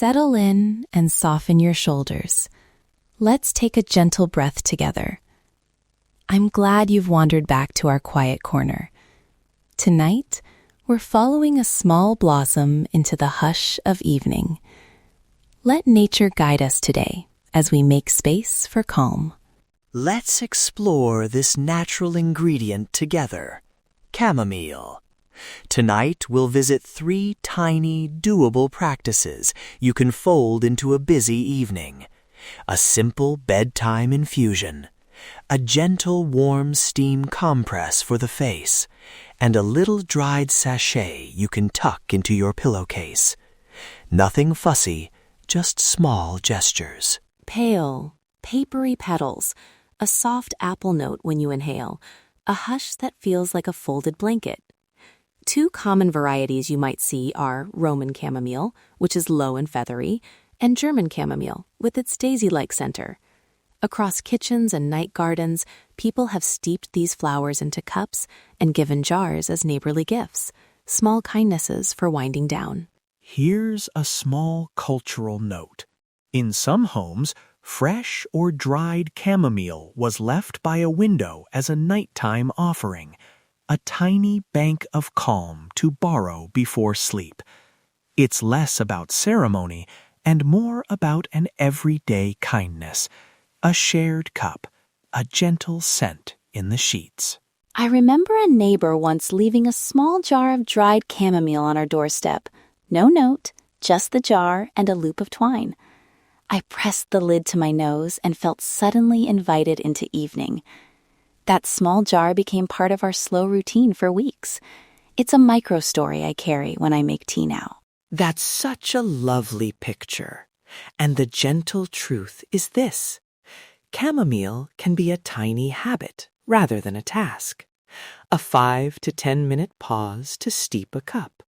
Settle in and soften your shoulders. Let's take a gentle breath together. I'm glad you've wandered back to our quiet corner. Tonight, we're following a small blossom into the hush of evening. Let nature guide us today as we make space for calm. Let's explore this natural ingredient together, chamomile. Tonight, we'll visit 3 tiny, doable practices you can fold into a busy evening. A simple bedtime infusion, a gentle warm steam compress for the face, and a little dried sachet you can tuck into your pillowcase. Nothing fussy, just small gestures. Pale, papery petals, a soft apple note when you inhale, a hush that feels like a folded blanket. 2 common varieties you might see are Roman chamomile, which is low and feathery, and German chamomile, with its daisy-like center. Across kitchens and night gardens, people have steeped these flowers into cups and given jars as neighborly gifts, small kindnesses for winding down. Here's a small cultural note. In some homes, fresh or dried chamomile was left by a window as a nighttime offering, a tiny bank of calm to borrow before sleep. It's less about ceremony and more about an everyday kindness, a shared cup, a gentle scent in the sheets. I remember a neighbor once leaving a small jar of dried chamomile on our doorstep. No note, just the jar and a loop of twine. I pressed the lid to my nose and felt suddenly invited into evening. That small jar became part of our slow routine for weeks. It's a micro-story I carry when I make tea now. That's such a lovely picture. And the gentle truth is this. Chamomile can be a tiny habit rather than a task. A 5 to 10 minute pause to steep a cup.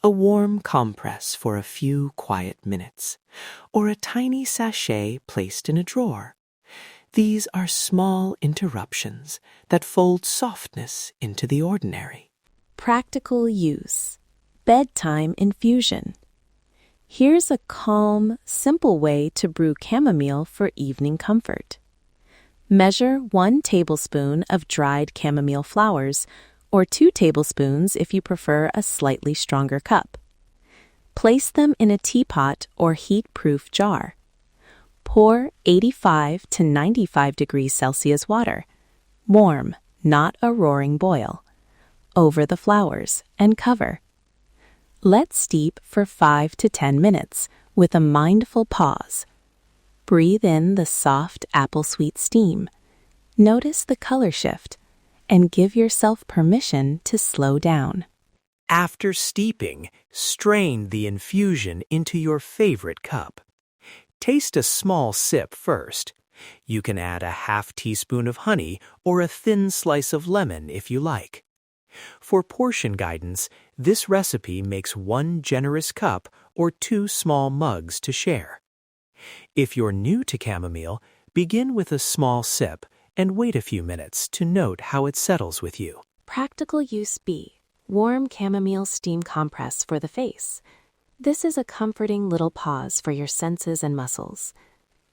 A warm compress for a few quiet minutes. Or a tiny sachet placed in a drawer. These are small interruptions that fold softness into the ordinary. Practical use. Bedtime infusion. Here's a calm, simple way to brew chamomile for evening comfort. Measure 1 tablespoon of dried chamomile flowers, or 2 tablespoons if you prefer a slightly stronger cup. Place them in a teapot or heat-proof jar. Pour 85 to 95 degrees Celsius water, warm, not a roaring boil, over the flowers and cover. Let steep for 5 to 10 minutes with a mindful pause. Breathe in the soft apple-sweet steam. Notice the color shift and give yourself permission to slow down. After steeping, strain the infusion into your favorite cup. Taste a small sip first. You can add a half teaspoon of honey or a thin slice of lemon if you like. For portion guidance, this recipe makes 1 generous cup or 2 small mugs to share. If you're new to chamomile, begin with a small sip and wait a few minutes to note how it settles with you. Practical use B. Warm chamomile steam compress for the face. This is a comforting little pause for your senses and muscles.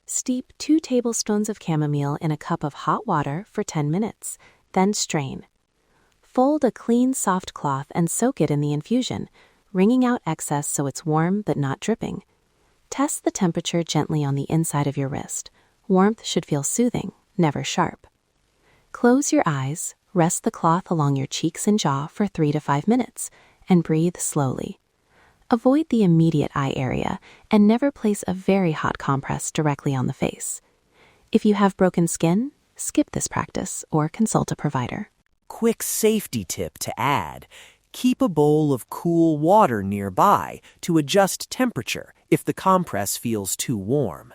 Steep 2 tablespoons of chamomile in a cup of hot water for 10 minutes, then strain. Fold a clean, soft cloth and soak it in the infusion, wringing out excess so it's warm but not dripping. Test the temperature gently on the inside of your wrist. Warmth should feel soothing, never sharp. Close your eyes, rest the cloth along your cheeks and jaw for 3 to 5 minutes, and breathe slowly. Avoid the immediate eye area and never place a very hot compress directly on the face. If you have broken skin, skip this practice or consult a provider. Quick safety tip to add. Keep a bowl of cool water nearby to adjust temperature if the compress feels too warm.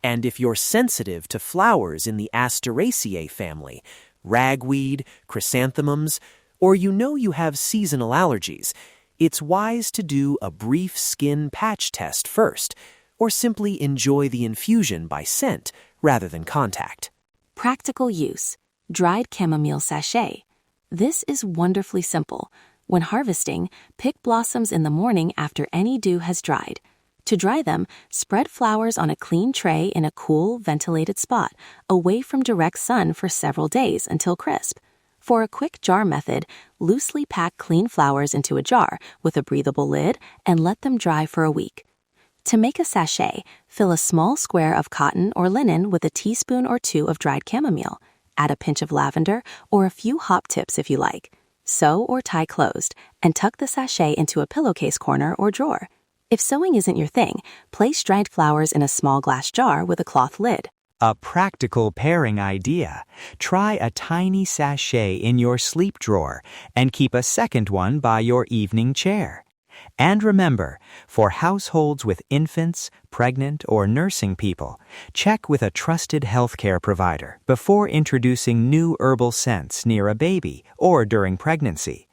And if you're sensitive to flowers in the Asteraceae family, ragweed, chrysanthemums, or you have seasonal allergies, it's wise to do a brief skin patch test first, or simply enjoy the infusion by scent rather than contact. Practical use. Dried chamomile sachet. This is wonderfully simple. When harvesting, pick blossoms in the morning after any dew has dried. To dry them, spread flowers on a clean tray in a cool, ventilated spot, away from direct sun for several days until crisp. For a quick jar method, loosely pack clean flowers into a jar with a breathable lid and let them dry for a week. To make a sachet, fill a small square of cotton or linen with a teaspoon or two of dried chamomile. Add a pinch of lavender or a few hop tips if you like. Sew or tie closed, and tuck the sachet into a pillowcase corner or drawer. If sewing isn't your thing, place dried flowers in a small glass jar with a cloth lid. A practical pairing idea. Try a tiny sachet in your sleep drawer and keep a second one by your evening chair. And remember, for households with infants, pregnant, or nursing people, check with a trusted healthcare provider before introducing new herbal scents near a baby or during pregnancy.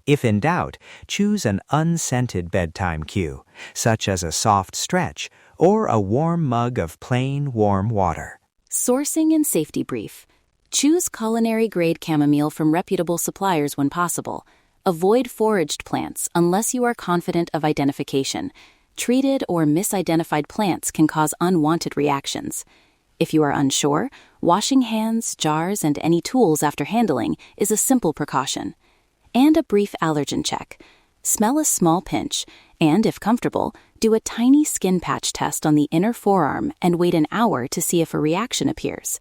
If in doubt, choose an unscented bedtime cue, such as a soft stretch or a warm mug of plain warm water. Sourcing and safety brief. Choose culinary-grade chamomile from reputable suppliers when possible. Avoid foraged plants unless you are confident of identification. Treated or misidentified plants can cause unwanted reactions. If you are unsure, washing hands, jars, and any tools after handling is a simple precaution. And a brief allergen check. Smell a small pinch, and if comfortable, do a tiny skin patch test on the inner forearm and wait an hour to see if a reaction appears.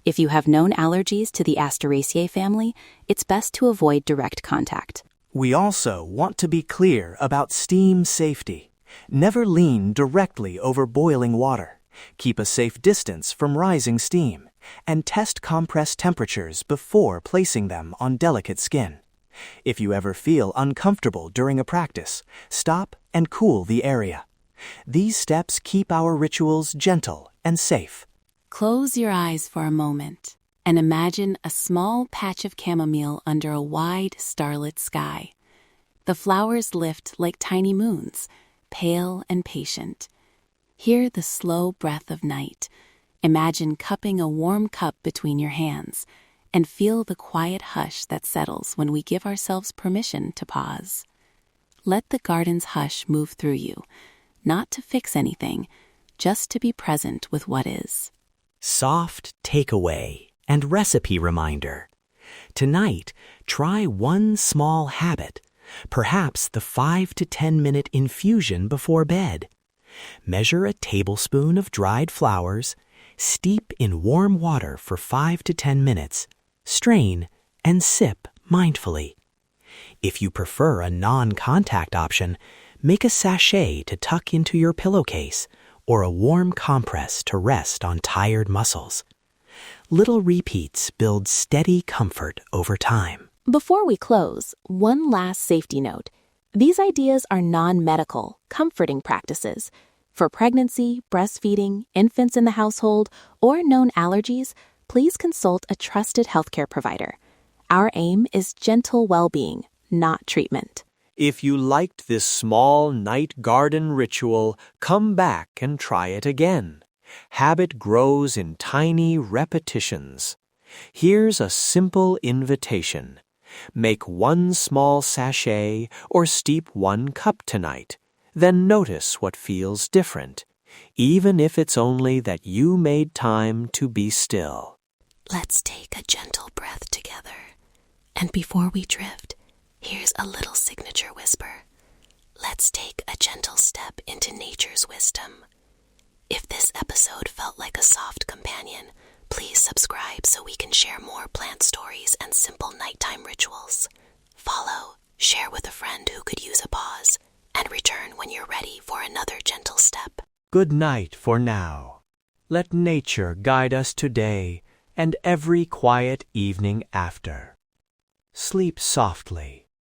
If you have known allergies to the Asteraceae family, it's best to avoid direct contact. We also want to be clear about steam safety. Never lean directly over boiling water. Keep a safe distance from rising steam, and test compress temperatures before placing them on delicate skin. If you ever feel uncomfortable during a practice, stop and cool the area. These steps keep our rituals gentle and safe. Close your eyes for a moment and imagine a small patch of chamomile under a wide, starlit sky. The flowers lift like tiny moons, pale and patient. Hear the slow breath of night. Imagine cupping a warm cup between your hands and feel the quiet hush that settles when we give ourselves permission to pause. Let the garden's hush move through you, not to fix anything, just to be present with what is. Soft takeaway and recipe reminder. Tonight, try one small habit, perhaps the 5 to 10 minute infusion before bed. Measure a tablespoon of dried flowers, steep in warm water for 5 to 10 minutes, strain, and sip mindfully. If you prefer a non-contact option, make a sachet to tuck into your pillowcase or a warm compress to rest on tired muscles. Little repeats build steady comfort over time. Before we close, one last safety note. These ideas are non-medical, comforting practices. For pregnancy, breastfeeding, infants in the household, or known allergies, please consult a trusted healthcare provider. Our aim is gentle well-being, not treatment. If you liked this small night garden ritual, come back and try it again. Habit grows in tiny repetitions. Here's a simple invitation. Make one small sachet or steep one cup tonight. Then notice what feels different, even if it's only that you made time to be still. Let's take a gentle breath together. And before we drift, here's a little signature whisper. Let's take a gentle step into nature's wisdom. If this episode felt like a soft companion, please subscribe so we can share more plant stories and simple nighttime rituals. Follow, share with a friend who could use a pause, and return when you're ready for another gentle step. Good night for now. Let nature guide us today and every quiet evening after. Sleep softly.